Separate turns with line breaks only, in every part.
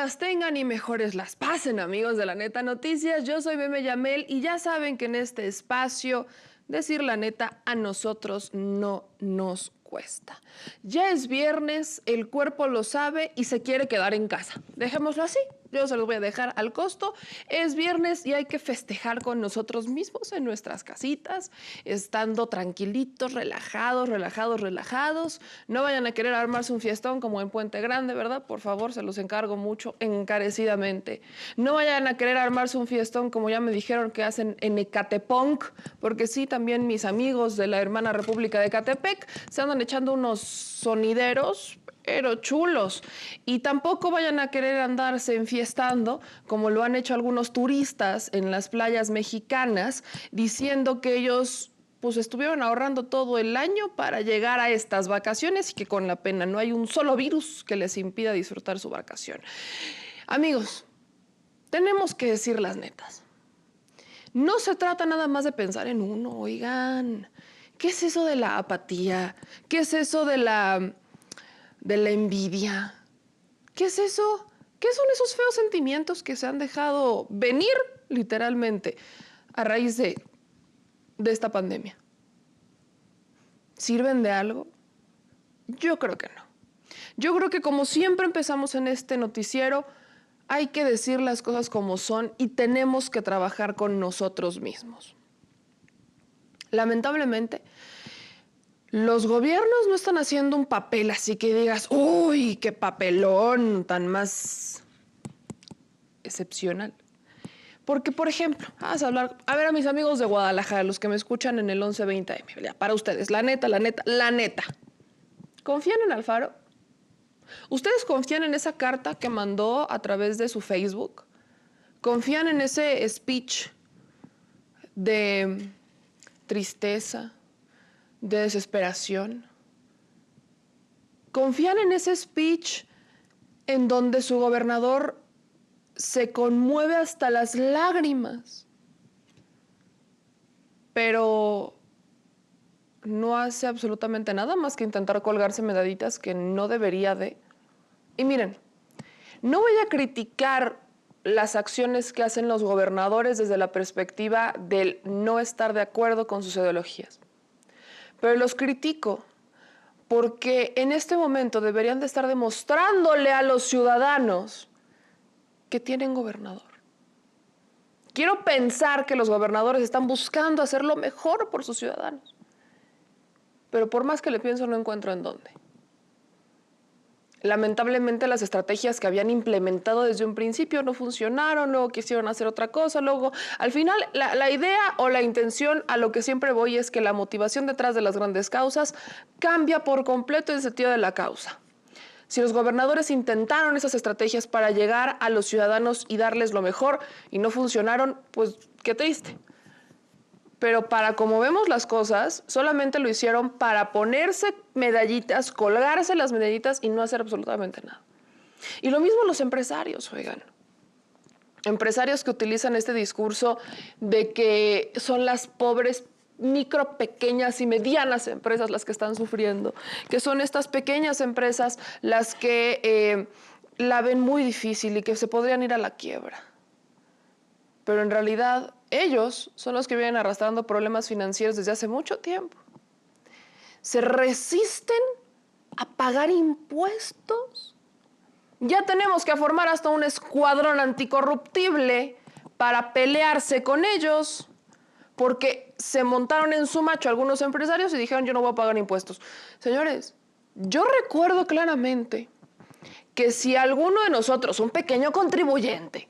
las tengan y mejores las pasen, amigos de La Neta Noticias. Yo soy Meme Yamel y ya saben que en este espacio decir la neta a nosotros no nos cuesta. Ya es viernes, el cuerpo lo sabe y se quiere quedar en casa. Dejémoslo así. Yo se los voy a dejar al costo. Es viernes y hay que festejar con nosotros mismos en nuestras casitas, estando tranquilitos, relajados. No vayan a querer armarse un fiestón como en Puente Grande, ¿verdad? Por favor, se los encargo mucho, encarecidamente. No vayan a querer armarse un fiestón como ya me dijeron que hacen en Ecatepunk, porque sí, también mis amigos de la hermana República de Ecatepec se andan echando unos sonideros, pero chulos. Y tampoco vayan a querer andarse enfiestando, como lo han hecho algunos turistas en las playas mexicanas, diciendo que ellos pues estuvieron ahorrando todo el año para llegar a estas vacaciones y que con la pena no hay un solo virus que les impida disfrutar su vacación. Amigos, tenemos que decir las netas. No se trata nada más de pensar en uno, oigan. ¿Qué es eso de la apatía? ¿Qué es eso de la envidia? ¿Qué es eso? ¿Qué son esos feos sentimientos que se han dejado venir literalmente a raíz de esta pandemia? ¿Sirven de algo? Yo creo que no. Yo creo que como siempre empezamos en este noticiero, hay que decir las cosas como son y tenemos que trabajar con nosotros mismos. Lamentablemente, los gobiernos no están haciendo un papel así que digas, uy, qué papelón tan más excepcional. Porque, por ejemplo, vamos a hablar, a ver a mis amigos de Guadalajara, los que me escuchan en el 1120 AM, para ustedes, la neta. ¿Confían en Alfaro? ¿Ustedes confían en esa carta que mandó a través de su Facebook? ¿Confían en ese speech de tristeza, de desesperación? ¿Confían en ese speech en donde su gobernador se conmueve hasta las lágrimas, pero no hace absolutamente nada más que intentar colgarse medallitas que no debería de? Y miren, no voy a criticar las acciones que hacen los gobernadores desde la perspectiva del no estar de acuerdo con sus ideologías, pero los critico porque en este momento deberían de estar demostrándole a los ciudadanos que tienen gobernador. Quiero pensar que los gobernadores están buscando hacer lo mejor por sus ciudadanos, pero por más que le pienso no encuentro en dónde. Lamentablemente las estrategias que habían implementado desde un principio no funcionaron, luego quisieron hacer otra cosa, luego al final la idea o la intención a lo que siempre voy es que la motivación detrás de las grandes causas cambia por completo el sentido de la causa. Si los gobernadores intentaron esas estrategias para llegar a los ciudadanos y darles lo mejor y no funcionaron, pues qué triste. Pero para como vemos las cosas, solamente lo hicieron para ponerse medallitas, colgarse las medallitas y no hacer absolutamente nada. Y lo mismo los empresarios, oigan. Empresarios que utilizan este discurso de que son las pobres micro, pequeñas y medianas empresas las que están sufriendo, que son estas pequeñas empresas las que la ven muy difícil y que se podrían ir a la quiebra. Pero en realidad ellos son los que vienen arrastrando problemas financieros desde hace mucho tiempo. Se resisten a pagar impuestos. Ya tenemos que formar hasta un escuadrón anticorruptible para pelearse con ellos, porque se montaron en su macho algunos empresarios y dijeron, yo no voy a pagar impuestos. Señores, yo recuerdo claramente que si alguno de nosotros, un pequeño contribuyente,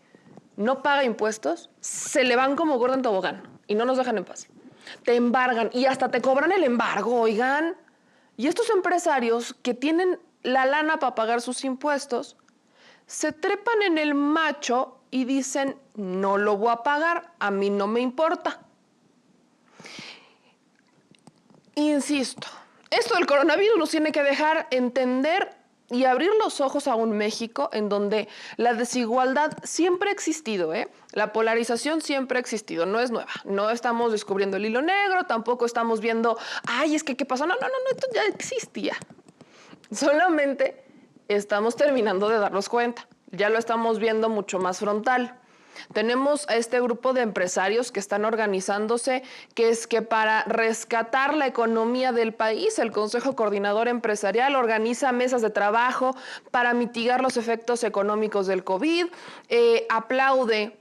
no paga impuestos, se le van como gordo en tobogán y no nos dejan en paz. Te embargan y hasta te cobran el embargo, oigan. Y estos empresarios que tienen la lana para pagar sus impuestos, se trepan en el macho y dicen, no lo voy a pagar, a mí no me importa. Insisto, esto del coronavirus nos tiene que dejar entender y abrir los ojos a un México en donde la desigualdad siempre ha existido, ¿eh? La polarización siempre ha existido, no es nueva. No estamos descubriendo el hilo negro, tampoco estamos viendo, ay, es que ¿qué pasó? No, esto ya existía. Solamente estamos terminando de darnos cuenta. ya lo estamos viendo mucho más frontal. Tenemos a este grupo de empresarios que están organizándose, que es que para rescatar la economía del país, el Consejo Coordinador Empresarial organiza mesas de trabajo para mitigar los efectos económicos del COVID, aplaude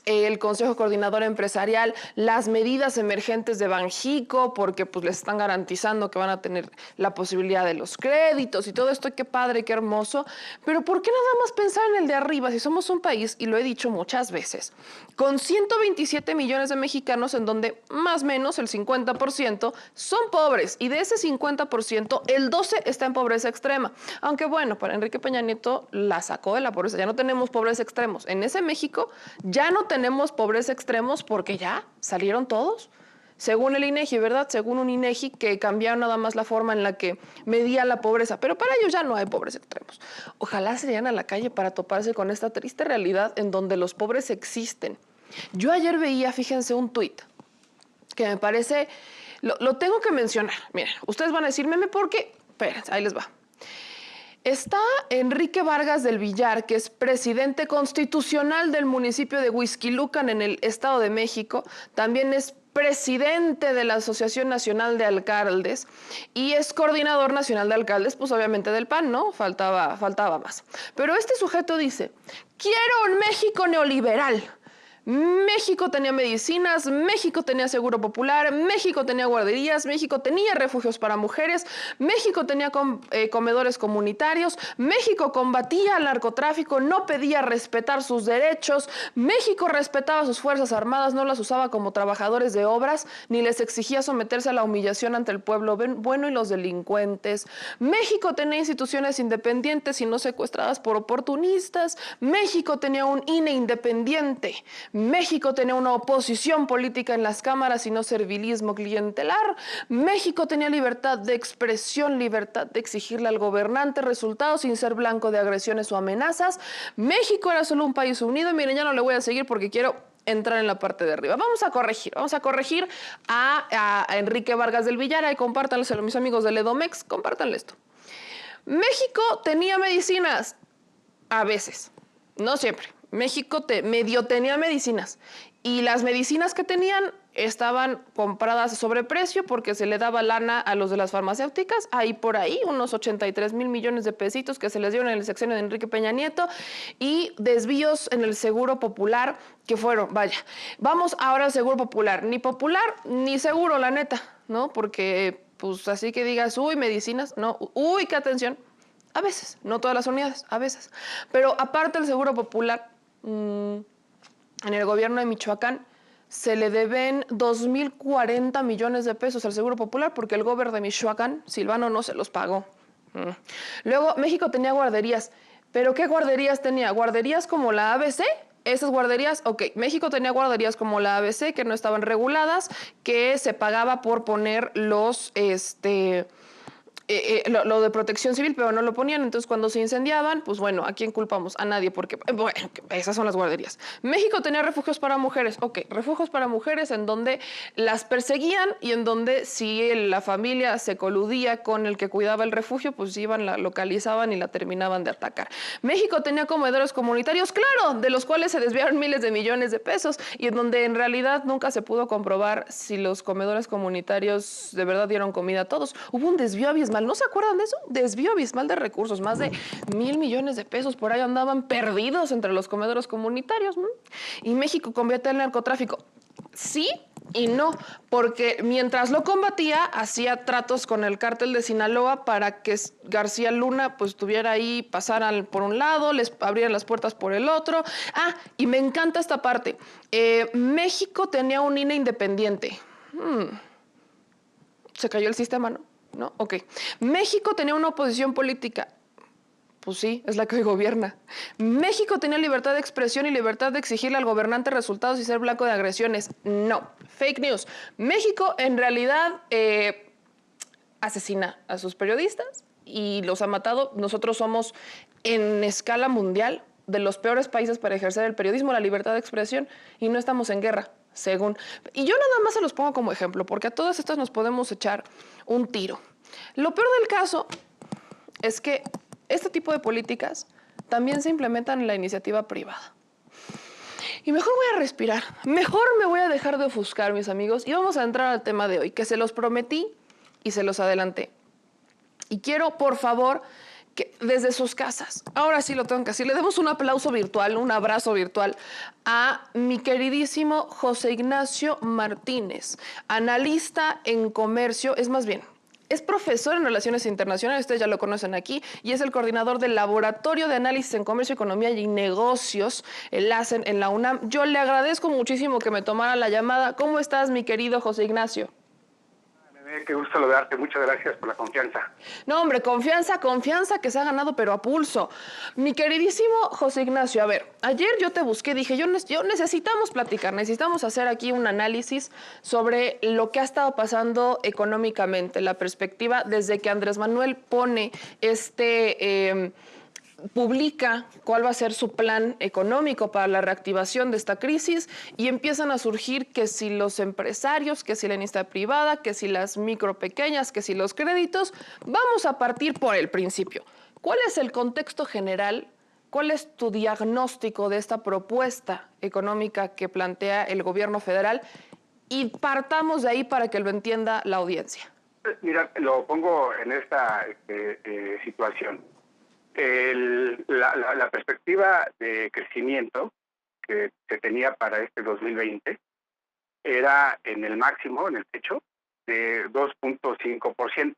el Consejo Coordinador Empresarial las medidas emergentes de Banxico porque pues les están garantizando que van a tener la posibilidad de los créditos y todo esto. Qué padre, qué hermoso. Pero ¿por qué nada más pensar en el de arriba si somos un país, y lo he dicho muchas veces, con 127 millones de mexicanos en donde más o menos el 50% son pobres y de ese 50% el 12% está en pobreza extrema? Aunque bueno, para Enrique Peña Nieto la sacó de la pobreza. Ya no tenemos pobreza extremos. En ese México ya no tenemos pobreza extremos porque ya salieron todos. Según el INEGI, ¿verdad? Según un INEGI que cambiaron nada más la forma en la que medía la pobreza. Pero para ellos ya no hay pobreza extremos. Ojalá salieran a la calle para toparse con esta triste realidad en donde los pobres existen. Yo ayer veía, fíjense, un tuit que me parece, lo tengo que mencionar. Miren, ustedes van a decir, meme, ¿por qué? Espérense, ahí les va. Está Enrique Vargas del Villar, que es presidente constitucional del municipio de Huixquilucan en el Estado de México. También es presidente de la Asociación Nacional de Alcaldes y es coordinador nacional de alcaldes, pues obviamente del PAN, ¿no? Faltaba más. Pero este sujeto dice, quiero un México neoliberal. México tenía medicinas, México tenía seguro popular, México tenía guarderías, México tenía refugios para mujeres, México tenía comedores comunitarios, México combatía al narcotráfico, no pedía respetar sus derechos, México respetaba a sus fuerzas armadas, no las usaba como trabajadores de obras, ni les exigía someterse a la humillación ante el pueblo bueno y los delincuentes. México tenía instituciones independientes y no secuestradas por oportunistas. México tenía un INE independiente. México tenía una oposición política en las cámaras y no servilismo clientelar. México tenía libertad de expresión, libertad de exigirle al gobernante resultados sin ser blanco de agresiones o amenazas. México era solo un país unido. Miren, ya no le voy a seguir porque quiero entrar en la parte de arriba. Vamos a corregir a Enrique Vargas del Villar. Ahí compártanlo, mis amigos del Edomex, compártanle esto. México tenía medicinas, a veces, no siempre. México medio tenía medicinas y las medicinas que tenían estaban compradas a sobreprecio porque se le daba lana a los de las farmacéuticas, ahí por ahí, unos 83 mil millones de pesitos que se les dieron en el sexenio de Enrique Peña Nieto y desvíos en el Seguro Popular que fueron, vaya, vamos ahora al Seguro Popular, ni popular ni seguro, la neta, ¿no? Porque, pues así que digas, uy, medicinas, no, uy, qué atención, a veces, no todas las unidades, a veces, pero aparte del Seguro Popular, en el gobierno de Michoacán se le deben 2,040 millones de pesos al Seguro Popular porque el gobierno de Michoacán, Silvano, no se los pagó. Luego, México tenía guarderías. ¿Pero qué guarderías tenía? ¿Guarderías como la ABC? Esas guarderías, ok, México tenía guarderías como la ABC que no estaban reguladas, que se pagaba por poner los, lo de protección civil, pero no lo ponían. Entonces, cuando se incendiaban, pues bueno, ¿a quién culpamos? A nadie, porque, bueno, esas son las guarderías. México tenía refugios para mujeres. Ok, refugios para mujeres en donde las perseguían y en donde si la familia se coludía con el que cuidaba el refugio, pues iban, la localizaban y la terminaban de atacar. México tenía comedores comunitarios, claro, de los cuales se desviaron miles de millones de pesos y en donde en realidad nunca se pudo comprobar si los comedores comunitarios de verdad dieron comida a todos. Hubo un desvío abismal. ¿No se acuerdan de eso? Desvío abismal de recursos, más de 1,000 millones de pesos por ahí andaban perdidos entre los comedores comunitarios, ¿no? Y México combate el narcotráfico. Sí y no, porque mientras lo combatía, hacía tratos con el cártel de Sinaloa para que García Luna pues estuviera ahí, pasaran por un lado, les abrieran las puertas por el otro. Ah, y me encanta esta parte. México tenía un INE independiente. Se cayó el sistema, ¿no? ¿No? Ok. México tenía una oposición política. Pues sí, es la que hoy gobierna. México tenía libertad de expresión y libertad de exigirle al gobernante resultados y ser blanco de agresiones. No. Fake news. México en realidad asesina a sus periodistas y los ha matado. Nosotros somos en escala mundial de los peores países para ejercer el periodismo, la libertad de expresión, y no estamos en guerra. Según. Y yo nada más se los pongo como ejemplo, porque a todas estas nos podemos echar un tiro. Lo peor del caso es que este tipo de políticas también se implementan en la iniciativa privada. Y mejor voy a respirar, mejor me voy a dejar de ofuscar, mis amigos, y vamos a entrar al tema de hoy, que se los prometí y se los adelanté. Y quiero, por favor, que desde sus casas, ahora sí lo tengo que decir, le demos un aplauso virtual, un abrazo virtual a mi queridísimo José Ignacio Martínez, analista en comercio, es más bien, es profesor en Relaciones Internacionales, ustedes ya lo conocen aquí, y es el coordinador del Laboratorio de Análisis en Comercio, Economía y Negocios, el LACEN, en la UNAM. Yo le agradezco muchísimo que me tomara la llamada. ¿Cómo estás, mi querido José Ignacio?
Qué gusto saludarte, muchas gracias por la confianza.
No, hombre, confianza que se ha ganado, pero a pulso. Mi queridísimo José Ignacio, a ver, ayer yo te busqué, dije, yo necesitamos platicar, necesitamos hacer aquí un análisis sobre lo que ha estado pasando económicamente, la perspectiva desde que Andrés Manuel pone publica cuál va a ser su plan económico para la reactivación de esta crisis y empiezan a surgir que si los empresarios, que si la iniciativa privada, que si las micro pequeñas, que si los créditos. Vamos a partir por el principio. ¿Cuál es el contexto general? ¿Cuál es tu diagnóstico de esta propuesta económica que plantea el gobierno federal? Y partamos de ahí para que lo entienda la audiencia.
Mira, lo pongo en esta situación. La perspectiva de crecimiento que se tenía para este 2020 era en el máximo, en el techo, de 2.5%.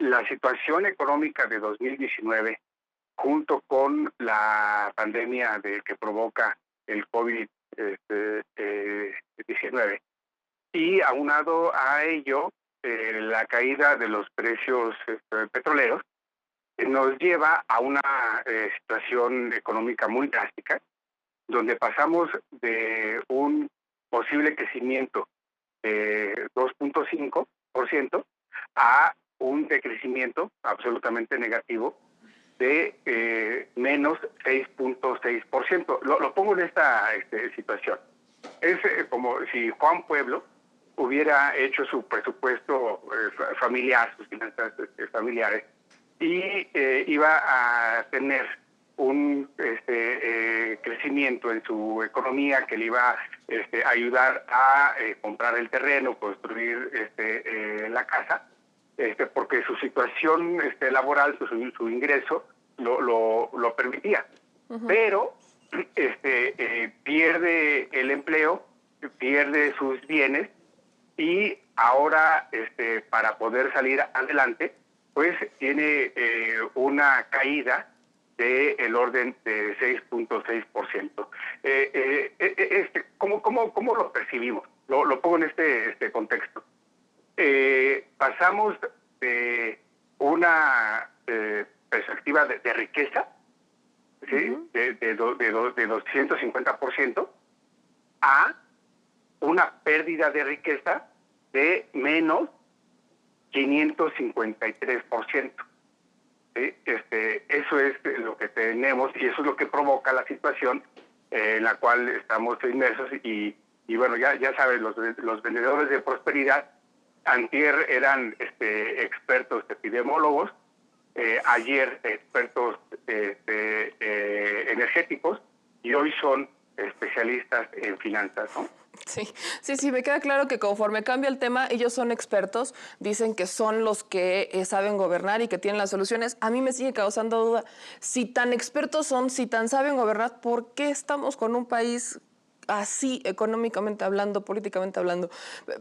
La situación económica de 2019, junto con la pandemia que provoca el COVID-19, y aunado a ello, la caída de los precios petroleros nos lleva a una situación económica muy drástica, donde pasamos de un posible crecimiento de 2.5% a un decrecimiento absolutamente negativo de menos 6.6%. Lo pongo en esta situación. Es como si Juan Pueblo hubiera hecho su presupuesto familiar, sus finanzas familiares, y iba a tener un crecimiento en su economía que le iba a ayudar a comprar el terreno, construir la casa, porque su situación laboral, su ingreso lo permitía. Uh-huh. Pero pierde el empleo, pierde sus bienes, y ahora para poder salir adelante pues tiene una caída del orden de 6.6%. ¿Cómo lo percibimos? Lo pongo en este contexto. Pasamos de una perspectiva de riqueza, ¿sí? Uh-huh. de 250% a una pérdida de riqueza de menos 553%. ¿Sí? Eso es lo que tenemos y eso es lo que provoca la situación en la cual estamos inmersos. Y bueno, ya sabes, los vendedores de prosperidad antier eran expertos epidemiólogos, ayer expertos energéticos, y hoy son especialistas en finanzas, ¿no?
Sí, me queda claro que conforme cambia el tema, ellos son expertos, dicen que son los que saben gobernar y que tienen las soluciones. A mí me sigue causando duda, si tan expertos son, si tan saben gobernar, ¿por qué estamos con un país así, económicamente hablando, políticamente hablando?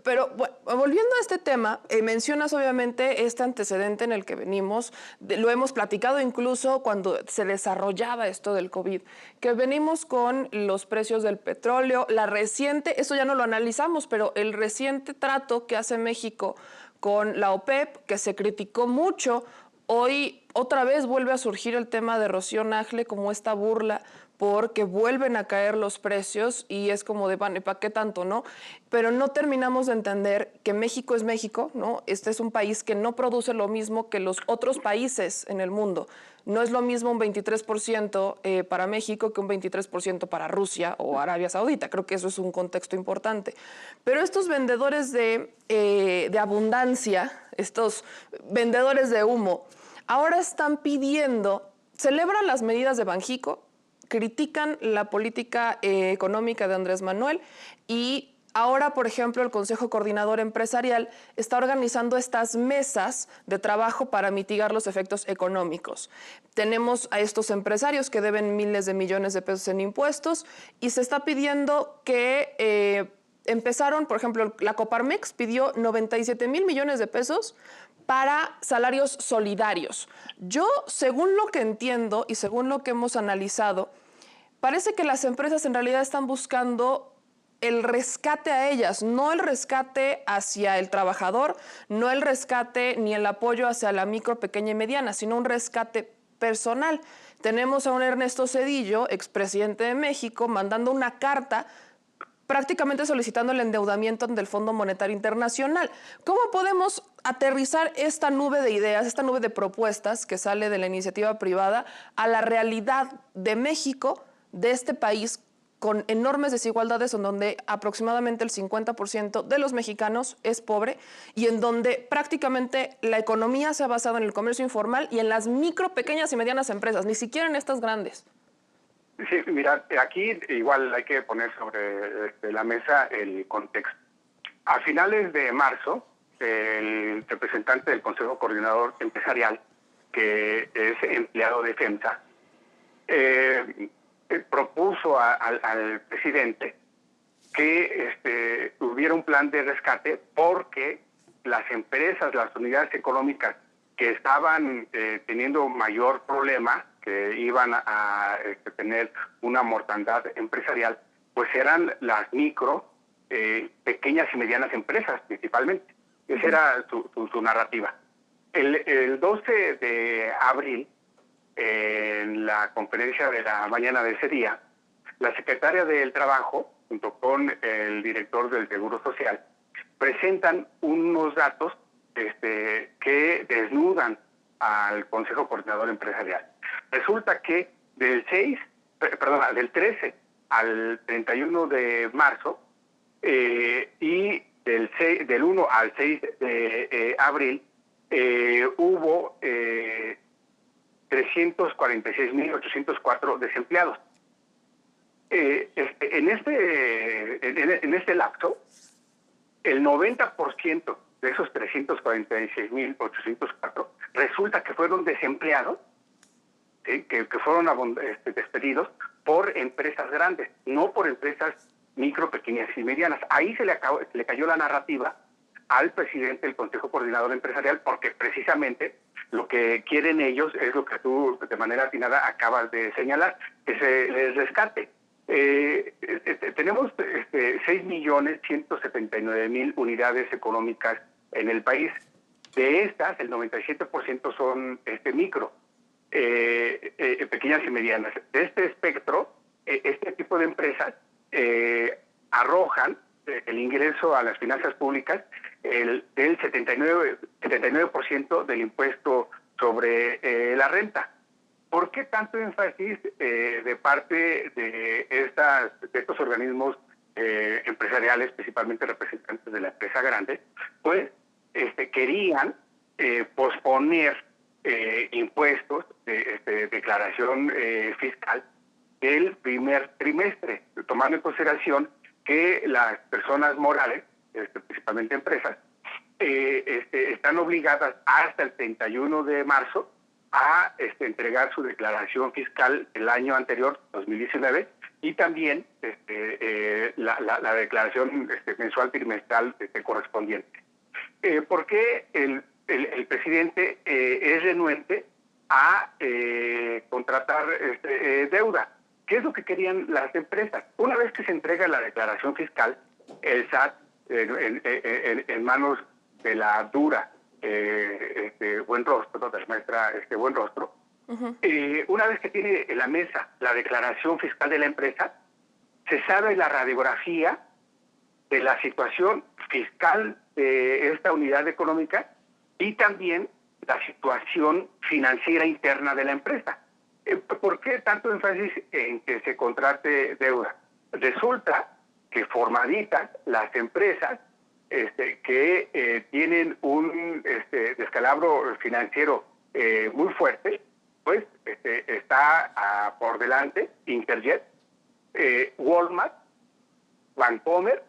Pero bueno, volviendo a este tema, mencionas obviamente este antecedente en el que venimos, lo hemos platicado incluso cuando se desarrollaba esto del COVID, que venimos con los precios del petróleo, la reciente, eso ya no lo analizamos, pero el reciente trato que hace México con la OPEP, que se criticó mucho, hoy otra vez vuelve a surgir el tema de Rocío Nagle como esta burla, porque vuelven a caer los precios y es como de, ¿para qué tanto, no? Pero no terminamos de entender que México es México, ¿no? Este es un país que no produce lo mismo que los otros países en el mundo. No es lo mismo un 23% para México que un 23% para Rusia o Arabia Saudita. Creo que eso es un contexto importante. Pero estos vendedores de abundancia, estos vendedores de humo, ahora están pidiendo, celebran las medidas de Banjico, critican la política económica de Andrés Manuel y ahora, por ejemplo, el Consejo Coordinador Empresarial está organizando estas mesas de trabajo para mitigar los efectos económicos. Tenemos a estos empresarios que deben miles de millones de pesos en impuestos y se está pidiendo que empezaron, por ejemplo, la Coparmex pidió 97 mil millones de pesos para salarios solidarios. Yo, según lo que entiendo y según lo que hemos analizado, parece que las empresas en realidad están buscando el rescate a ellas, no el rescate hacia el trabajador, no el rescate ni el apoyo hacia la micro, pequeña y mediana, sino un rescate personal. Tenemos a un Ernesto Zedillo, expresidente de México, mandando una carta prácticamente solicitando el endeudamiento del Fondo Monetario Internacional. ¿Cómo podemos aterrizar esta nube de ideas, esta nube de propuestas que sale de la iniciativa privada a la realidad de México, de este país con enormes desigualdades, en donde aproximadamente el 50% de los mexicanos es pobre y en donde prácticamente la economía se ha basado en el comercio informal y en las micro, pequeñas y medianas empresas, ni siquiera en estas grandes?
Sí, mira, aquí igual hay que poner sobre la mesa el contexto. A finales de marzo, el representante del Consejo Coordinador Empresarial, que es empleado de FEMSA, propuso al presidente que hubiera un plan de rescate porque las empresas, las unidades económicas que estaban teniendo mayor problema, que iban a tener una mortandad empresarial, pues eran las micro, pequeñas y medianas empresas principalmente. Esa era su narrativa. El 12 de abril, en la conferencia de la mañana de ese día, la secretaria del Trabajo, junto con el director del Seguro Social, presentan unos datos que desnudan al Consejo Coordinador Empresarial. Resulta que del 13 al 31 de marzo y del 1 al 6 de abril hubo 346.804 desempleados. En este lapso, el 90% de esos 346.804 resulta que fueron desempleados, ¿sí? que fueron despedidos por empresas grandes, no por empresas micro, pequeñas y medianas. Ahí se le cayó la narrativa al presidente del Consejo Coordinador Empresarial, porque precisamente lo que quieren ellos es lo que tú de manera atinada acabas de señalar, que se les rescate. Tenemos 6.179.000 unidades económicas en el país. De estas, el 97% son micro, pequeñas y medianas. De este espectro, este tipo de empresas arrojan el ingreso a las finanzas públicas del 79% del impuesto sobre la renta. ¿Por qué tanto énfasis de parte de estos organismos empresariales, principalmente representantes de la empresa grande? Pues querían posponer impuestos de declaración fiscal del primer trimestre, tomando en consideración que las personas morales, principalmente empresas, están obligadas hasta el 31 de marzo a entregar su declaración fiscal el año anterior, 2019, y también la declaración mensual trimestral correspondiente. ¿Por qué el presidente es renuente a contratar deuda? ¿Qué es lo que querían las empresas? Una vez que se entrega la declaración fiscal, el SAT, en manos de la dura Buen Rostro, de la maestra Buen Rostro, una vez que tiene en la mesa la declaración fiscal de la empresa, se sabe la radiografía de la situación fiscal de esta unidad económica y también la situación financiera interna de la empresa. ¿Por qué tanto énfasis en que se contrate deuda? Resulta que formaditas las empresas que tienen un descalabro financiero muy fuerte, pues está por delante Interjet, Walmart, Bancomer,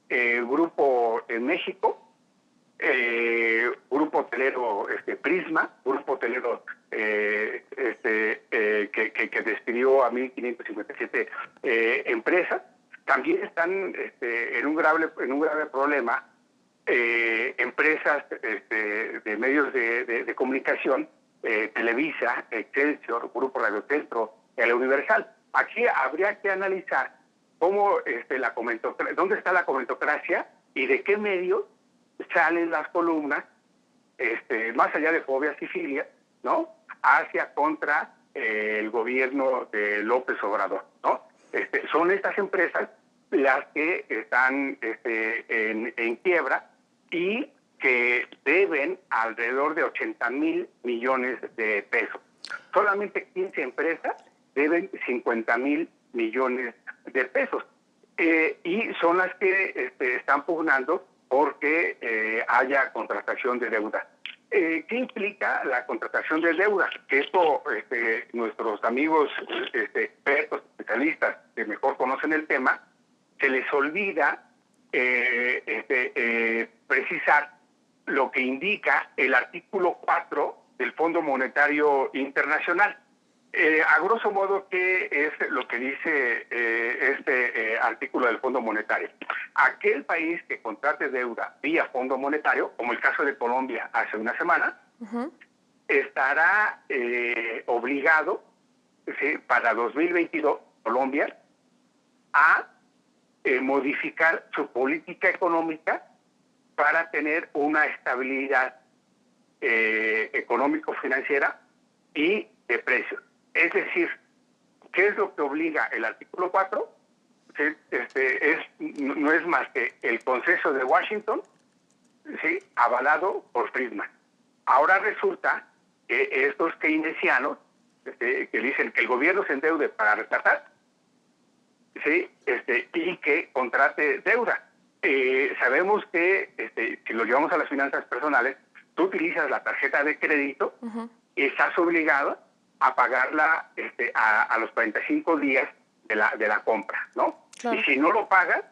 Grupo en México, Grupo Hotelero Prisma, Grupo Hotelero que despidió a 1.557 empresas. También están en un grave problema empresas de medios de comunicación, Televisa, Excelsior, Grupo Radio Centro, El Universal. Aquí habría que analizar cómo dónde está la comentocracia y de qué medios salen las columnas, más allá de fobias y filias, ¿no? Hacia contra el gobierno de López Obrador, ¿no? Son estas empresas las que están en quiebra y que deben alrededor de 80,000 millones de pesos. Solamente 15 empresas deben 50,000 millones de pesos. Y son las que están pugnando porque haya contratación de deuda. ¿Qué implica la contratación de deuda? Que esto nuestros amigos expertos, especialistas que mejor conocen el tema, se les olvida precisar lo que indica el artículo 4 del Fondo Monetario Internacional. A grosso modo, ¿qué es lo que dice artículo del Fondo Monetario? Aquel país que contrate deuda vía Fondo Monetario, como el caso de Colombia hace una semana, estará obligado, ¿sí?, para 2022, Colombia, a modificar su política económica para tener una estabilidad económico-financiera y de precios. Es decir, ¿qué es lo que obliga el artículo 4? ¿Sí? No es más que el consenso de Washington, ¿sí?, avalado por Friedman. Ahora resulta que estos keynesianos que dicen que el gobierno se endeude para rescatar, ¿sí?, y que contrate deuda. Sabemos que si lo llevamos a las finanzas personales, tú utilizas la tarjeta de crédito y estás obligado a pagarla a los 45 días de la compra, ¿no? Claro. Y si no lo pagas,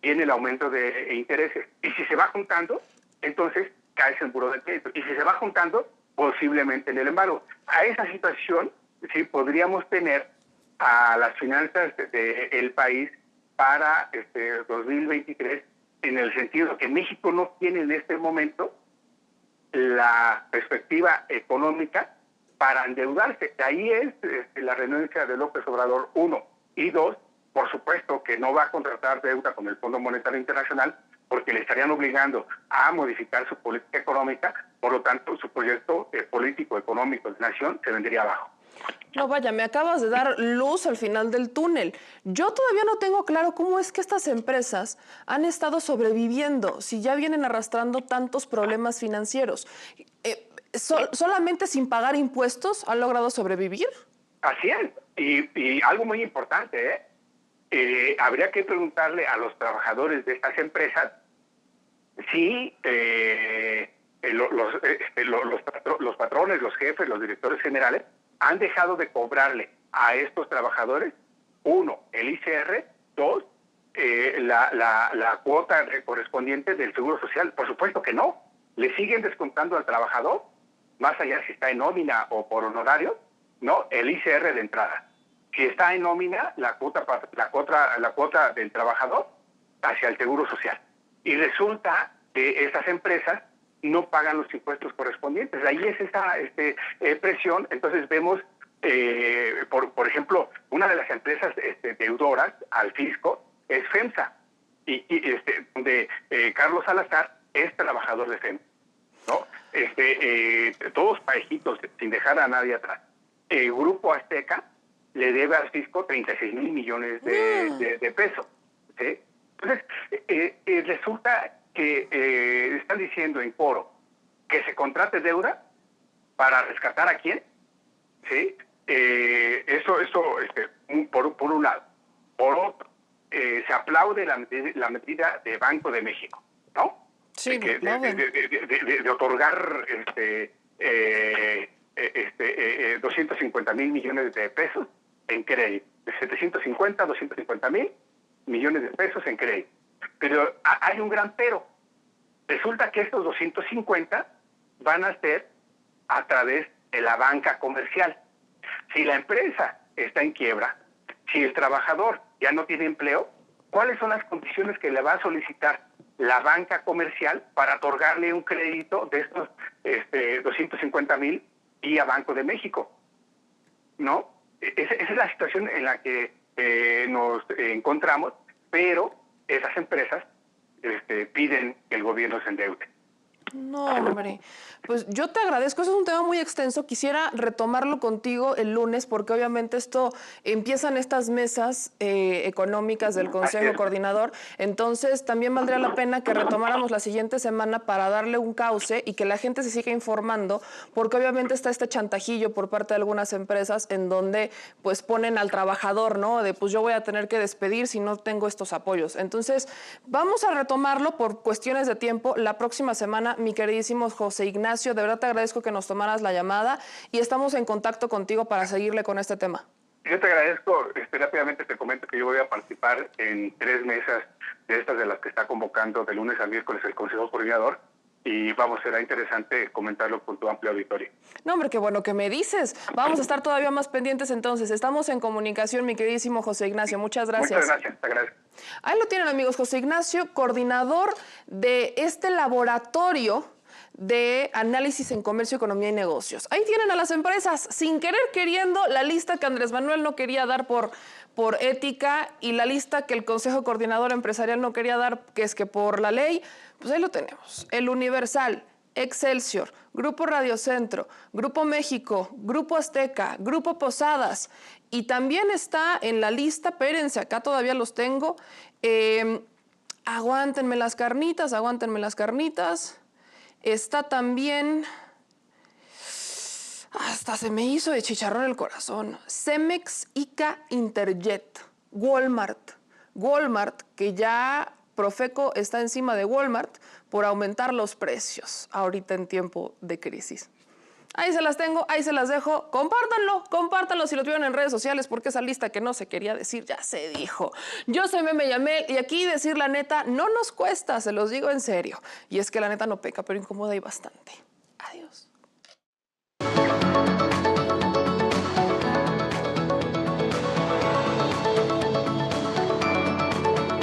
viene el aumento de intereses. Y si se va juntando, entonces caes en buró de crédito. Y si se va juntando, posiblemente en el embargo. A esa situación, sí, podríamos tener a las finanzas del país para 2023, en el sentido que México no tiene en este momento la perspectiva económica para endeudarse. De ahí es la renuncia de López Obrador, 1. Y 2, por supuesto que no va a contratar deuda con el Fondo Monetario Internacional porque le estarían obligando a modificar su política económica, por lo tanto su proyecto político, económico de nación se vendría abajo.
No, vaya, me acabas de dar luz al final del túnel. Yo todavía no tengo claro cómo es que estas empresas han estado sobreviviendo si ya vienen arrastrando tantos problemas financieros. ¿Solamente sin pagar impuestos han logrado sobrevivir?
Así es. Y algo muy importante, habría que preguntarle a los trabajadores de estas empresas si los patrones, los jefes, los directores generales han dejado de cobrarle a estos trabajadores, 1, el ICR, 2, la cuota correspondiente del Seguro Social. Por supuesto que no. Le siguen descontando al trabajador, más allá si está en nómina o por honorario, no, el ICR de entrada. Si está en nómina, la cuota del trabajador hacia el Seguro Social. Y resulta que estas empresas no pagan los impuestos correspondientes. Ahí es esa presión. Entonces vemos, por ejemplo, una de las empresas deudoras al fisco es FEMSA, donde Carlos Salazar es trabajador de FEMSA, ¿no? Todos parejitos, sin dejar a nadie atrás. El Grupo Azteca le debe al fisco 36,000 millones de pesos, ¿sí? Entonces, resulta que están diciendo en coro que se contrate deuda para rescatar a quién, ¿sí? Eso por un lado. Por otro, se aplaude la medida de Banco de México, ¿no?
Sí,
de otorgar 250 mil millones de pesos en crédito. De 750 a 250 mil millones de pesos en crédito. Pero hay un gran pero. Resulta que estos 250 van a ser a través de la banca comercial. Si la empresa está en quiebra, si el trabajador ya no tiene empleo, ¿cuáles son las condiciones que le va a solicitar la banca comercial para otorgarle un crédito de estos 250 mil vía Banco de México? ¿No? Esa es la situación en la que nos encontramos, pero esas empresas piden que el gobierno se endeude.
No, hombre, pues yo te agradezco. Eso es un tema muy extenso. Quisiera retomarlo contigo el lunes porque obviamente esto empiezan estas mesas económicas del Consejo Coordinador. Entonces también valdría la pena que retomáramos la siguiente semana para darle un cauce y que la gente se siga informando porque obviamente está este chantajillo por parte de algunas empresas en donde pues ponen al trabajador, ¿no? De pues yo voy a tener que despedir si no tengo estos apoyos. Entonces vamos a retomarlo por cuestiones de tiempo la próxima semana. Mi queridísimo José Ignacio, de verdad te agradezco que nos tomaras la llamada y estamos en contacto contigo para seguirle con este tema.
Yo te agradezco. Rápidamente te comento que yo voy a participar en 3 mesas de estas de las que está convocando de lunes a miércoles el Consejo Coordinador y será interesante comentarlo con tu amplio auditorio.
No, hombre, qué bueno que me dices. Vamos a estar todavía más pendientes entonces. Estamos en comunicación, mi queridísimo José Ignacio. Muchas gracias.
Muchas gracias, te agradezco.
Ahí lo tienen, amigos. José Ignacio, coordinador de este laboratorio de análisis en comercio, economía y negocios. Ahí tienen a las empresas, sin querer queriendo, la lista que Andrés Manuel no quería dar por ética y la lista que el Consejo Coordinador Empresarial no quería dar, que es que por la ley, pues ahí lo tenemos. El Universal, Excelsior, Grupo Radio Centro, Grupo México, Grupo Azteca, Grupo Posadas y también está en la lista, espérense, acá todavía los tengo, aguántenme las carnitas, está también, hasta se me hizo de chicharrón el corazón, Cemex, ICA, Interjet, Walmart, que ya Profeco está encima de Walmart por aumentar los precios ahorita en tiempo de crisis. Ahí se las tengo, ahí se las dejo. Compártanlo si lo tuvieron en redes sociales porque esa lista que no se quería decir ya se dijo. Yo soy Meme Yamel y aquí decir la neta no nos cuesta, se los digo en serio. Y es que la neta no peca, pero incomoda y bastante. Adiós.